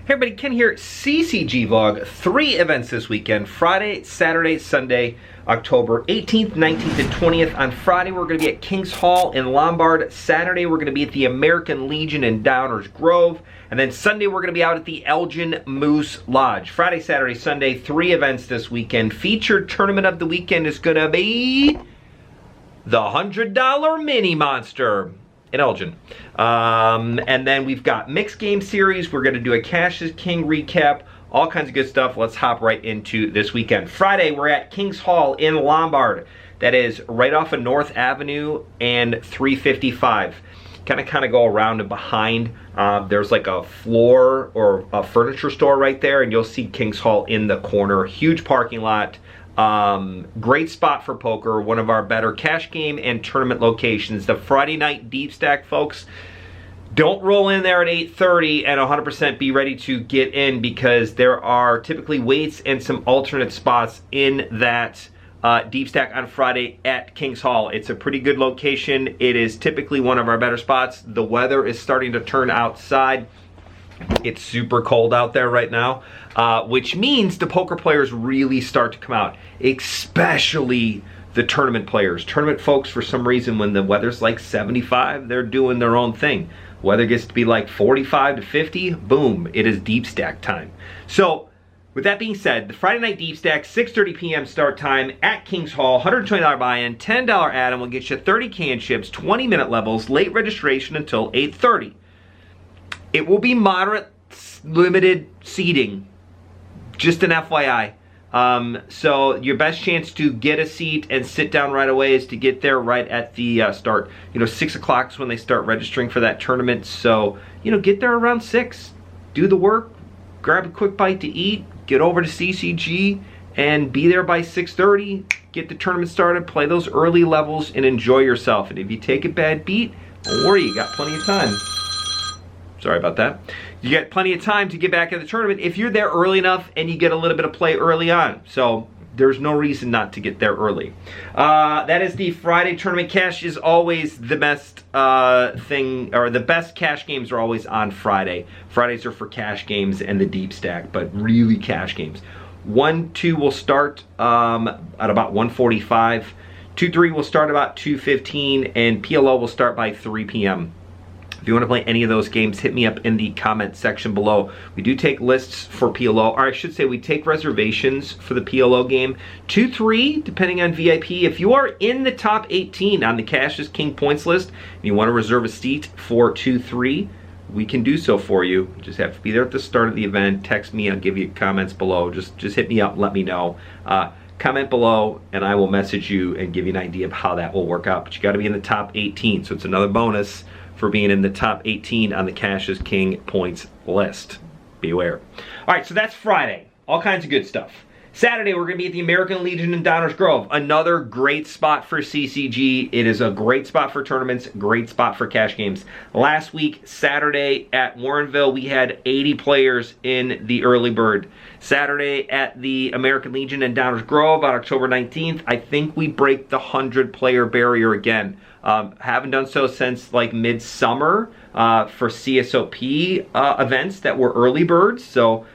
Hey everybody, Ken here, CCG vlog. 3 events this weekend, Friday, Saturday, Sunday, October 18th, 19th, and 20th. On Friday, we're going to be at Kings Hall in Lombard. Saturday, we're going to be at the American Legion in Downers Grove. And then Sunday, we're going to be out at the Elgin Moose Lodge. Friday, Saturday, Sunday, 3 events this weekend. Featured tournament of the weekend is going to be the $100 Mini Monster in Elgin. And then we've got mixed game series. We're going to do a Cash is King recap, all kinds of good stuff. Let's hop right into this weekend. Friday, we're at Kings Hall in Lombard. That is right off of North Avenue and 355. Kind of go around and behind. There's like a floor or a furniture store right there, and you'll see Kings Hall in the corner. Huge parking lot. Great spot for poker, one of our better cash game and tournament locations. The Friday night Deepstack, folks, don't roll in there at 8:30 and 100% be ready to get in, because there are typically waits and some alternate spots in that Deepstack on Friday at Kings Hall. It's a pretty good location. It is typically one of our better spots. The weather is starting to turn outside. It's super cold out there right now, which means the poker players really start to come out, especially the tournament players. Tournament folks, for some reason, when the weather's like 75, they're doing their own thing. Weather gets to be like 45 to 50, boom, it is Deepstack time. So, with that being said, the Friday night Deepstack, 6:30 p.m. start time at Kings Hall, $120 buy-in, $10 add-on will get you 30 can chips, 20-minute levels, late registration until 8:30. It will be moderate, limited seating, just an FYI. So your best chance to get a seat and sit down right away is to get there right at the start. 6 o'clock is when they start registering for that tournament. So, get there around 6. Do the work, grab a quick bite to eat, get over to CCG, and be there by 6:30. Get the tournament started, play those early levels, and enjoy yourself. And if you take a bad beat, don't worry, you got plenty of time. Sorry about that. You get plenty of time to get back in the tournament if you're there early enough and you get a little bit of play early on. So there's no reason not to get there early. That is the Friday tournament. Cash is always the best thing, or the best cash games are always on Friday. Fridays are for cash games and the Deepstack, but really cash games. 1-2 will start at about 1:45. 2-3 will start about 2:15, and PLO will start by 3 p.m. If you want to play any of those games, hit me up in the comment section below. We do take lists for PLO, or I should say we take reservations for the PLO game. 2-3, depending on VIP. If you are in the top 18 on the Cash is King points list, and you want to reserve a seat for 2-3, we can do so for you. You just have to be there at the start of the event. Text me, I'll give you comments below. Just hit me up and let me know. Comment below, and I will message you and give you an idea of how that will work out. But you got to be in the top 18, so it's another bonus for being in the top 18 on the Cash is King points list. Beware. All right, so that's Friday. All kinds of good stuff. Saturday, we're going to be at the American Legion in Downers Grove. Another great spot for CCG. It is a great spot for tournaments, great spot for cash games. Last week, Saturday at Warrenville, we had 80 players in the early bird. Saturday at the American Legion in Downers Grove on October 19th, I think we break the 100-player barrier again. Haven't done so since like midsummer for CSOP events that were early birds. So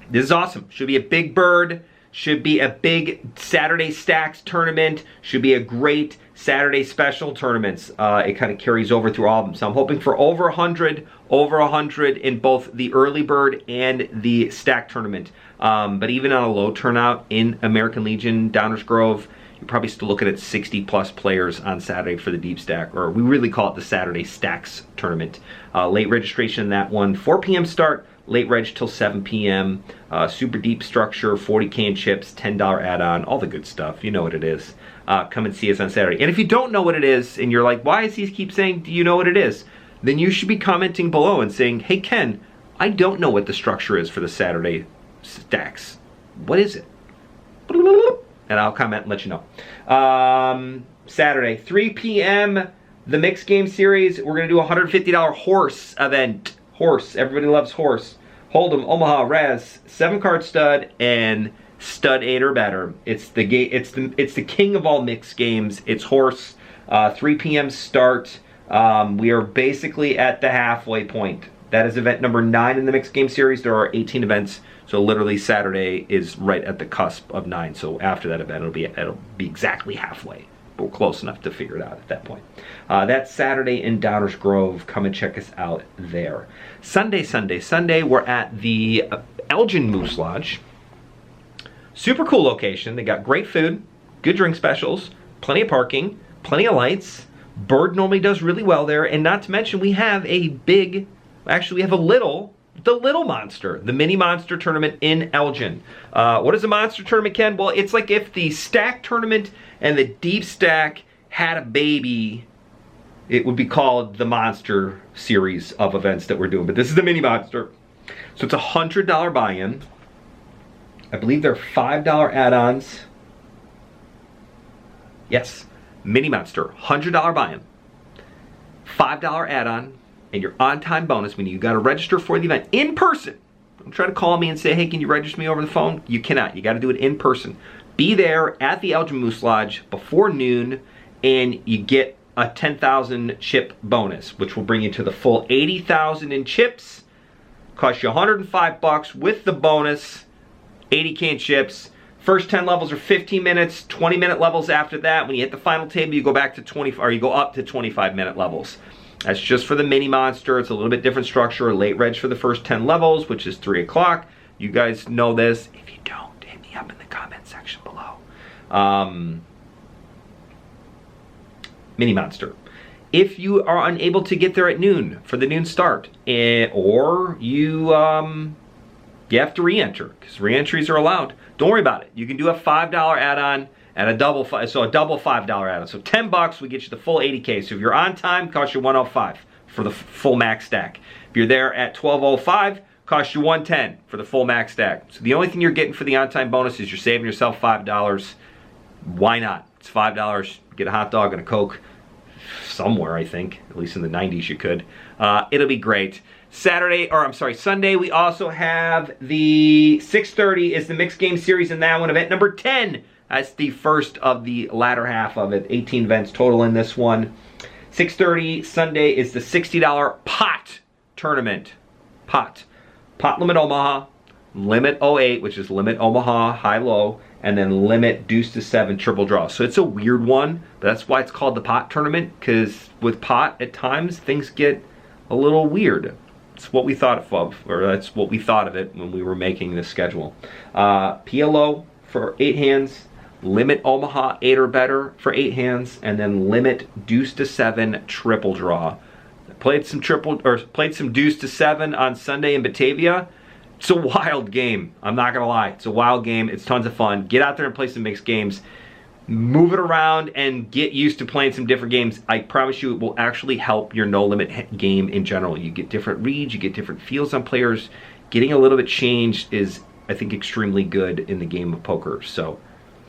this is awesome. Should be a big bird. Should be a big Saturday Stacks tournament. Should be a great Saturday special tournaments. It kind of carries over through all of them. So I'm hoping for over 100 in both the early bird and the stack tournament. But even on a low turnout in American Legion, Downers Grove, you're probably still looking at 60 plus players on Saturday for the Deepstack, or we really call it the Saturday Stacks tournament. Late registration in that one, 4 p.m. start, late reg till 7 p.m. Super deep structure, 40 can chips, $10 add-on, all the good stuff. You know what it is. Come and see us on Saturday. And if you don't know what it is, and you're like, why does he keep saying, do you know what it is? Then you should be commenting below and saying, hey Ken, I don't know what the structure is for the Saturday Stacks. What is it? And I'll comment and let you know. Saturday, 3 p.m., the mixed game series. We're going to do a $150 horse event. Horse, everybody loves horse. Holdem, Omaha, Raz, 7-card stud, and stud 8 or better. It's the king of all mixed games. It's horse. 3 p.m. start. We are basically at the halfway point. That is event number 9 in the mixed game series. There are 18 events, so literally Saturday is right at the cusp of 9. So after that event, it'll be exactly halfway. But we're close enough to figure it out at that point. That's Saturday in Downers Grove. Come and check us out there. Sunday, we're at the Elgin Moose Lodge. Super cool location. They got great food, good drink specials, plenty of parking, plenty of lights. Bird normally does really well there, and not to mention we have the Little Monster, the mini monster tournament in Elgin. What is a monster tournament, Ken? Well, it's like if the Stack tournament and the Deepstack had a baby, it would be called the Monster series of events that we're doing, but this is the mini monster. So it's a $100 buy-in. I believe they're $5 add-ons. Yes, mini monster, $100 buy-in, $5 add-on, and your on-time bonus, meaning you got to register for the event in person. Don't try to call me and say, hey, can you register me over the phone? You cannot. You got to do it in person. Be there at the Elgin Moose Lodge before noon, and you get a 10,000 chip bonus, which will bring you to the full 80,000 in chips. Cost you $105 with the bonus, 80K in chips. First 10 levels are 15 minutes, 20-minute levels after that. When you hit the final table, you go back to 20, or you go up to 25-minute levels. That's just for the mini monster. It's a little bit different structure. Late reg for the first 10 levels, which is 3 o'clock. You guys know this. If you don't, hit me up in the comment section below. Mini monster. If you are unable to get there at noon for the noon start, or you have to re-enter, because re-entries are allowed. Don't worry about it. You can do a $5 add-on and a double $5 add-on. So $10, we get you the full 80K. So if you're on time, costs you $105 for the full max stack. If you're there at 12:05, costs you $110 for the full max stack. So the only thing you're getting for the on-time bonus is you're saving yourself $5. Why not? It's $5. Get a hot dog and a Coke somewhere, I think. At least in the 90s you could. It'll be great. Sunday, we also have the 6:30 is the mixed game series in that one, event number 10. That's the first of the latter half of it. 18 events total in this one. 6:30 Sunday is the $60 pot tournament. Pot limit Omaha, limit 08, which is limit Omaha high-low, and then limit deuce to 7 triple draw. So it's a weird one, but that's why it's called the pot tournament, because with pot at times things get a little weird. It's what we thought of, or that's what we thought of it when we were making this schedule. PLO for 8 hands, limit Omaha 8 or better for 8 hands, and then limit deuce to 7 triple draw. Played some deuce to 7 on Sunday in Batavia. It's a wild game. I'm not gonna lie. It's a wild game. It's tons of fun. Get out there and play some mixed games. Move it around and get used to playing some different games. I promise you it will actually help your no limit game in general. You get different reads, you get different feels on players. Getting a little bit changed is, I think, extremely good in the game of poker. So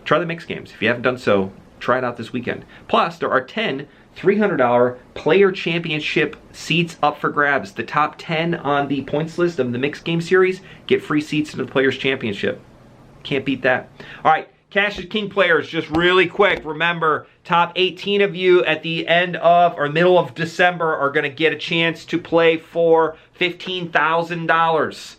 try the mixed games. If you haven't done so, try it out this weekend. Plus, there are 10 $300 player championship seats up for grabs. The top 10 on the points list of the mixed game series get free seats to the players championship. Can't beat that. All right. Cash is King players, just really quick, remember, top 18 of you at the end of, or middle of December are going to get a chance to play for $15,000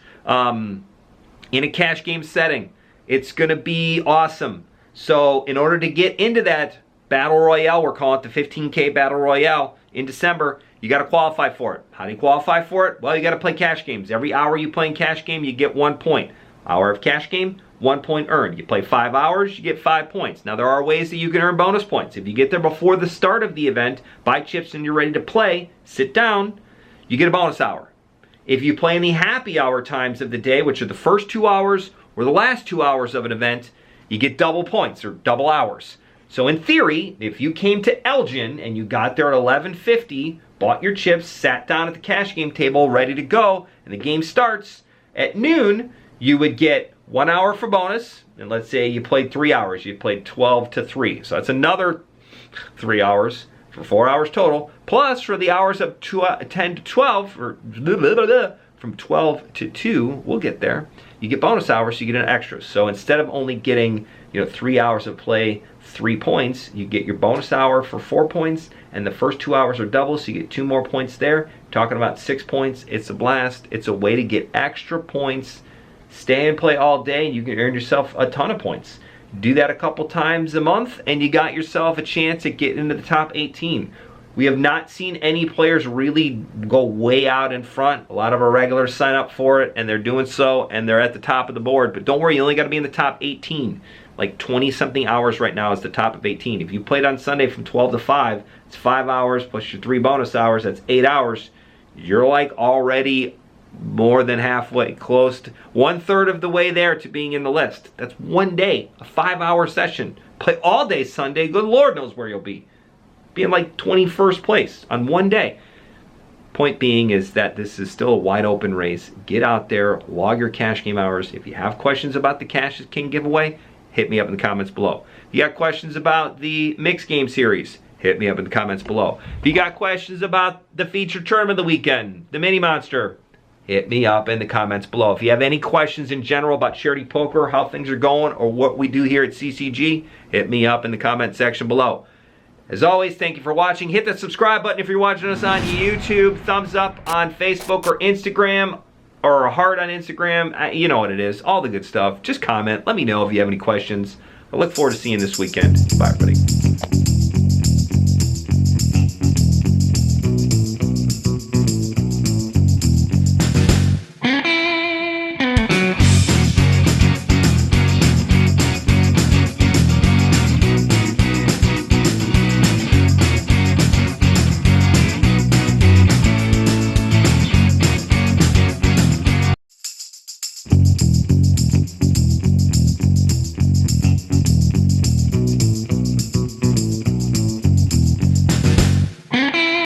in a cash game setting. It's going to be awesome. So in order to get into that Battle Royale, we're calling it the 15K Battle Royale in December, you got to qualify for it. How do you qualify for it? Well, you got to play cash games. Every hour you play in cash game, you get 1 point. Hour of cash game, 1 point earned. You play 5 hours, you get 5 points. Now there are ways that you can earn bonus points. If you get there before the start of the event, buy chips and you're ready to play, sit down, you get a bonus hour. If you play in the happy hour times of the day, which are the first 2 hours or the last 2 hours of an event, you get double points or double hours. So in theory, if you came to Elgin and you got there at 11:50, bought your chips, sat down at the cash game table ready to go, and the game starts at noon, you would get 1 hour for bonus, and let's say you played 3 hours, you played 12 to 3. So that's another 3 hours for 4 hours total, plus for the hours of 10 to 12, or from 12 to 2, we'll get there, you get bonus hours, so you get an extra. So instead of only getting you know, 3 hours of play, 3 points. You get your bonus hour for 4 points, and the first 2 hours are double, so you get 2 more points there. Talking about 6 points, it's a blast. It's a way to get extra points. Stay and play all day, and you can earn yourself a ton of points. Do that a couple times a month, and you got yourself a chance at getting into the top 18. We have not seen any players really go way out in front. A lot of our regulars sign up for it, and they're doing so, and they're at the top of the board. But don't worry, you only got to be in the top 18. Like 20-something hours right now is the top of 18. If you played on Sunday from 12 to 5, it's 5 hours plus your 3 bonus hours. That's 8 hours. You're like already more than halfway, close to 1/3 of the way there to being in the list. That's one day, a 5-hour session. Play all day Sunday, good Lord knows where you'll be. Be in like 21st place on one day. Point being is that this is still a wide open race. Get out there, log your cash game hours. If you have questions about the Cash is King giveaway, hit me up in the comments below. If you got questions about the mixed game series, hit me up in the comments below. If you got questions about the featured tournament of the weekend, the Mini Monster, hit me up in the comments below. If you have any questions in general about charity poker, how things are going, or what we do here at CCG, hit me up in the comment section below. As always, thank you for watching. Hit that subscribe button if you're watching us on YouTube. Thumbs up on Facebook or Instagram, or a heart on Instagram. You know what it is. All the good stuff. Just comment. Let me know if you have any questions. I look forward to seeing you this weekend. Bye, everybody.